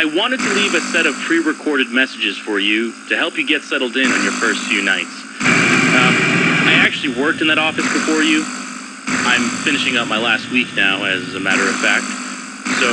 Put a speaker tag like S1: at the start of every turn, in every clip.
S1: I wanted to leave a set of pre-recorded messages for you to help you get settled in on your first few nights. I actually worked in that office before you. I'm finishing up my last week now, as a matter of fact. So,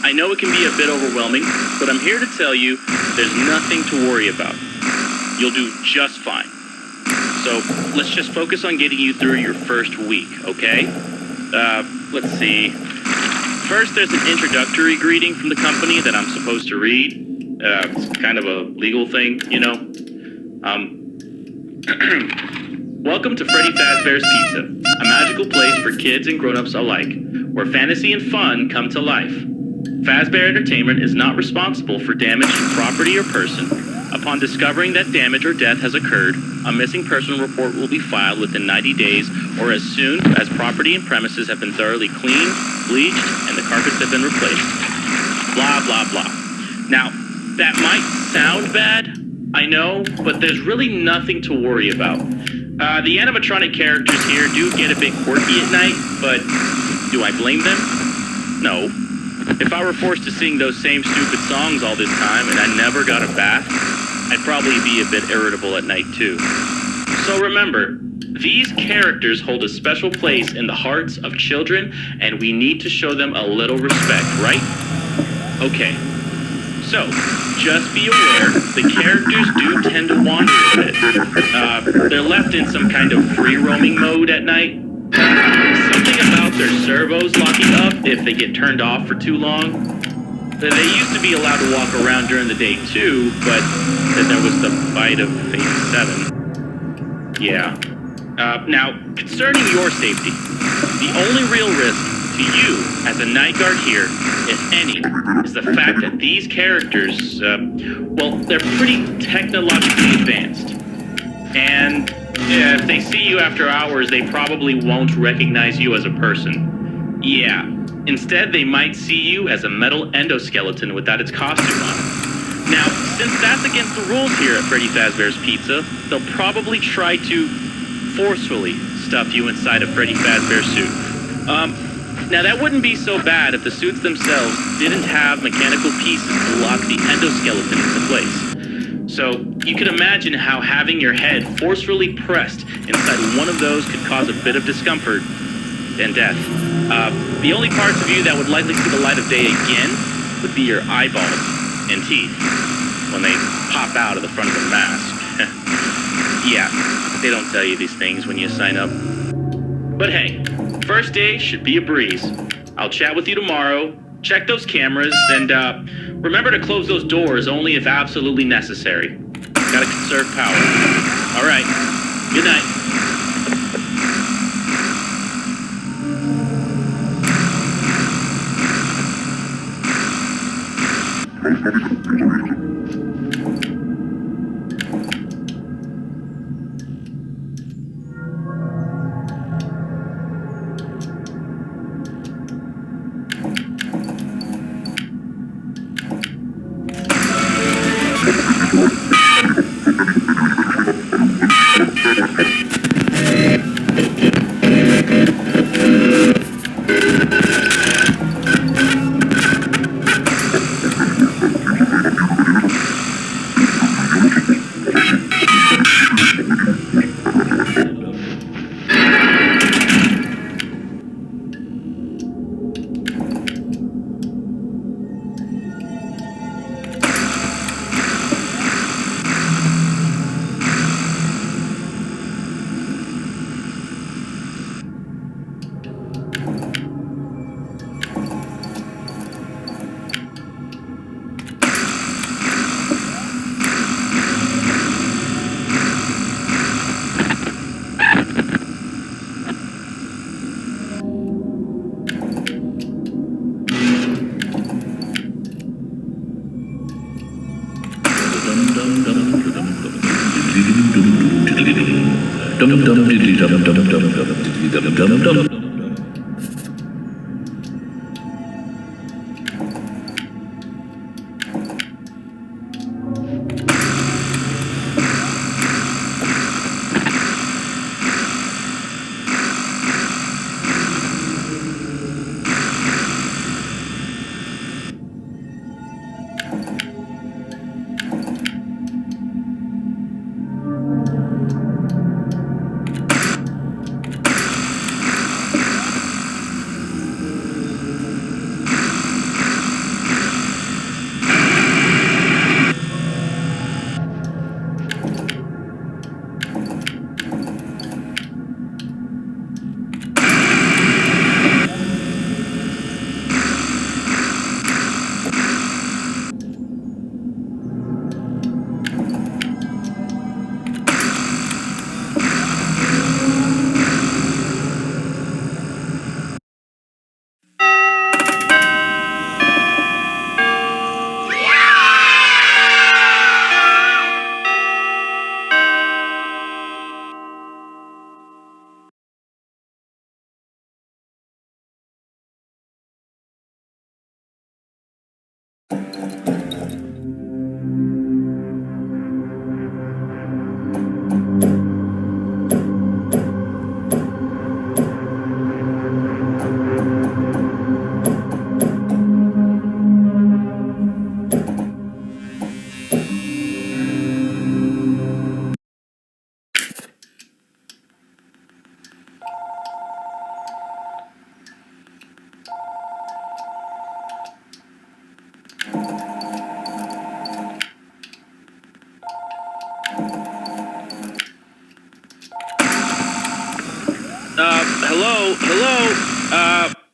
S1: I know it can be a bit overwhelming, but I'm here to tell you there's nothing to worry about. You'll do just fine. So, let's just focus on getting you through your first week, okay? Let's see. First, there's an introductory greeting from the company that I'm supposed to read. It's kind of a legal thing, you know? Welcome to Freddy Fazbear's Pizza, a magical place for kids and grown-ups alike, where fantasy and fun come to life. Fazbear Entertainment is not responsible for damage to property or person. Upon discovering that damage or death has occurred, a missing person report will be filed within 90 days or as soon as property and premises have been thoroughly cleaned, bleached, and the carpets have been replaced. Blah, blah, blah. Now, that might sound bad, I know, but there's really nothing to worry about. The animatronic characters here do get a bit quirky at night, but do I blame them? No. If I were forced to sing those same stupid songs all this time and I never got a bath, I'd probably be a bit irritable at night too. So remember, these characters hold a special place in the hearts of children, and we need to show them a little respect, right? Okay. So, just be aware, the characters do tend to wander a bit. They're left in some kind of free-roaming mode at night. Something about their servos locking up if they get turned off for too long. They used to be allowed to walk around during the day too, but then there was the bite of 87. Yeah. Now, concerning your safety, the only real risk to you as a night guard here, if any, is the fact that these characters, well, they're pretty technologically advanced. And if they see you after hours, they probably won't recognize you as a person. Yeah. Instead, they might see you as a metal endoskeleton without its costume on. Now, since that's against the rules here at Freddy Fazbear's Pizza, they'll probably try to forcefully stuff you inside a Freddy Fazbear suit. Now that wouldn't be so bad if the suits themselves didn't have mechanical pieces to lock the endoskeleton into place. So, you can imagine how having your head forcefully pressed inside one of those could cause a bit of discomfort and death. The only parts of you that would likely see the light of day again would be your eyeballs and teeth when they pop out of the front of the mask. Yeah, they don't tell you these things when you sign up. But hey, first day should be a breeze. I'll chat with you tomorrow, check those cameras, and remember to close those doors only if absolutely necessary. Gotta conserve power. Alright, good night.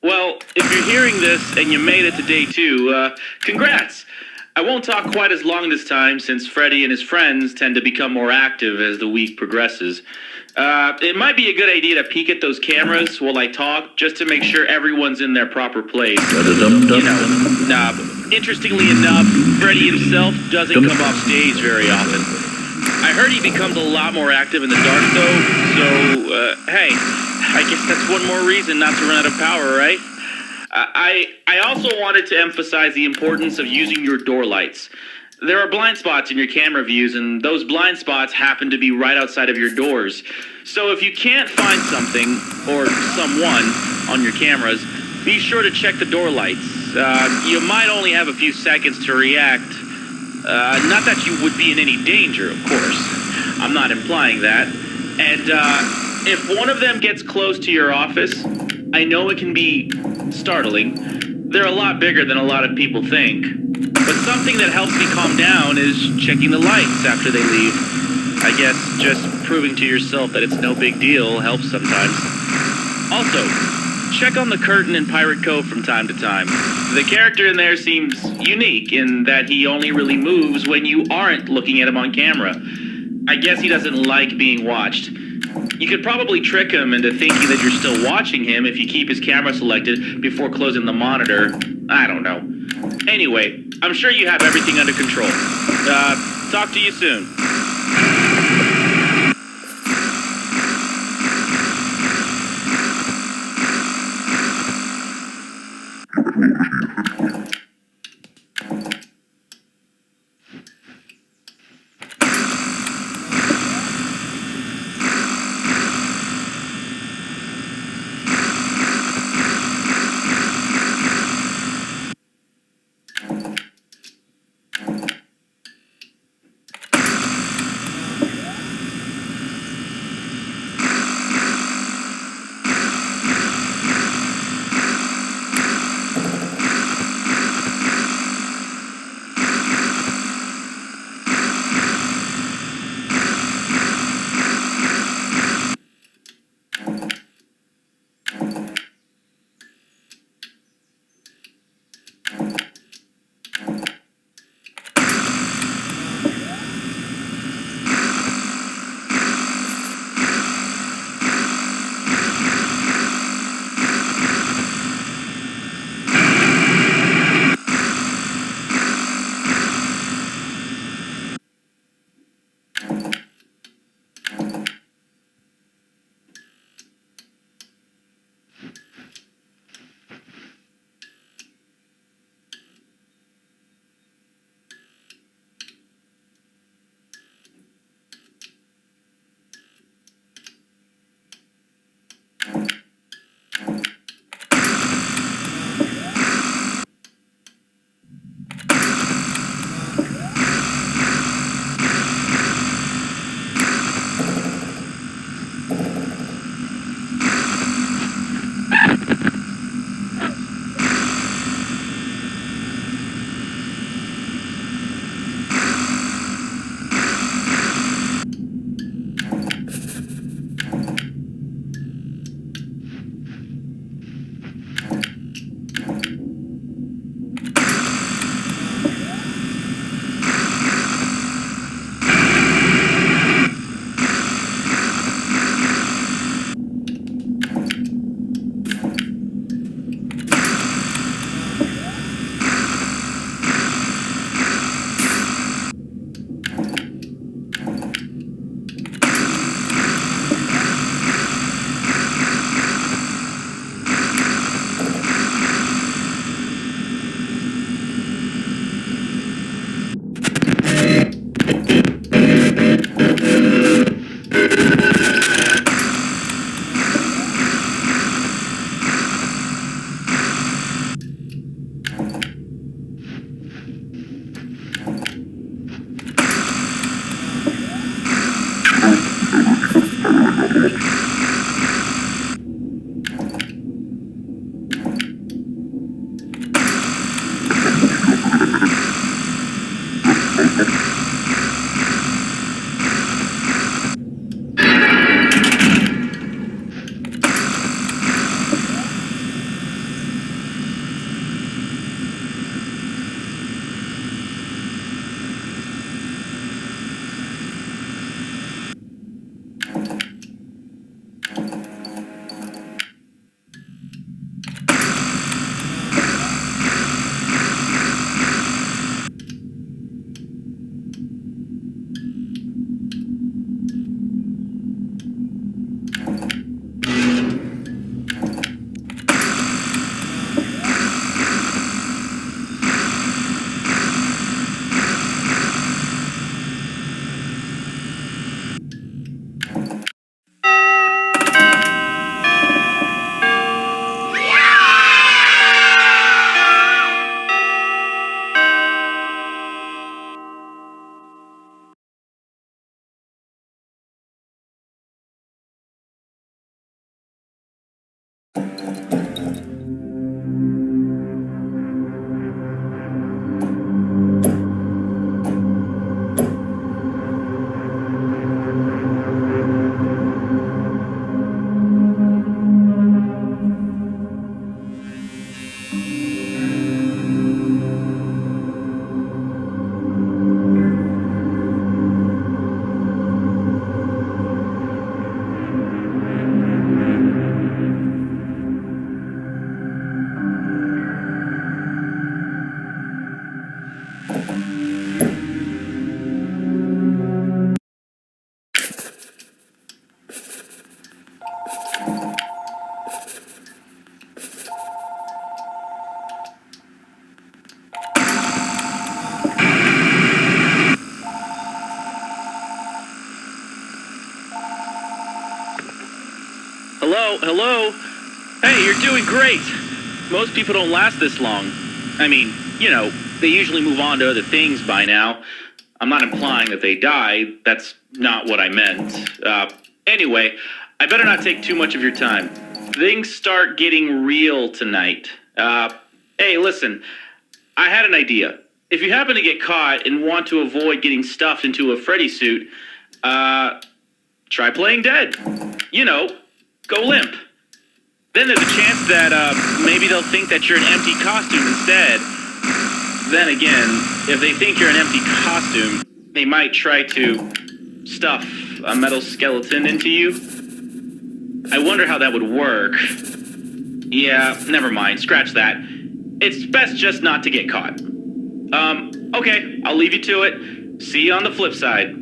S1: Well, if you're hearing this and you made it to day 2, congrats! I won't talk quite as long this time since Freddy and his friends tend to become more active as the week progresses. It might be a good idea to peek at those cameras while I talk just to make sure everyone's in their proper place. Interestingly enough, Freddy himself doesn't come off stage very often. I heard he becomes a lot more active in the dark though, so, hey, I guess that's one more reason not to run out of power, right? I also wanted to emphasize the importance of using your door lights. There are blind spots in your camera views, and those blind spots happen to be right outside of your doors. So if you can't find something, or someone, on your cameras, be sure to check the door lights. You might only have a few seconds to react. Not that you would be in any danger, of course. I'm not implying that. And, if one of them gets close to your office, I know it can be startling. They're a lot bigger than a lot of people think. But something that helps me calm down is checking the lights after they leave. I guess just proving to yourself that it's no big deal helps sometimes. Also, check on the curtain in Pirate Cove from time to time. The character in there seems unique in that he only really moves when you aren't looking at him on camera. I guess he doesn't like being watched. You could probably trick him into thinking that you're still watching him if you keep his camera selected before closing the monitor. I don't know. Anyway, I'm sure you have everything under control. Talk to you soon. Hello? Hey, you're doing great. Most people don't last this long. I mean, they usually move on to other things by now. I'm not implying that they die. That's not what I meant. Anyway, I better not take too much of your time. Things start getting real tonight. Hey, listen, I had an idea. If you happen to get caught and want to avoid getting stuffed into a Freddy suit, try playing dead. Go limp. Then there's a chance that maybe they'll think that you're an empty costume instead. Then again, if they think you're an empty costume, they might try to stuff a metal skeleton into you. I wonder how that would work. Yeah, never mind, scratch that. It's best just not to get caught. Okay, I'll leave you to it. See you on the flip side.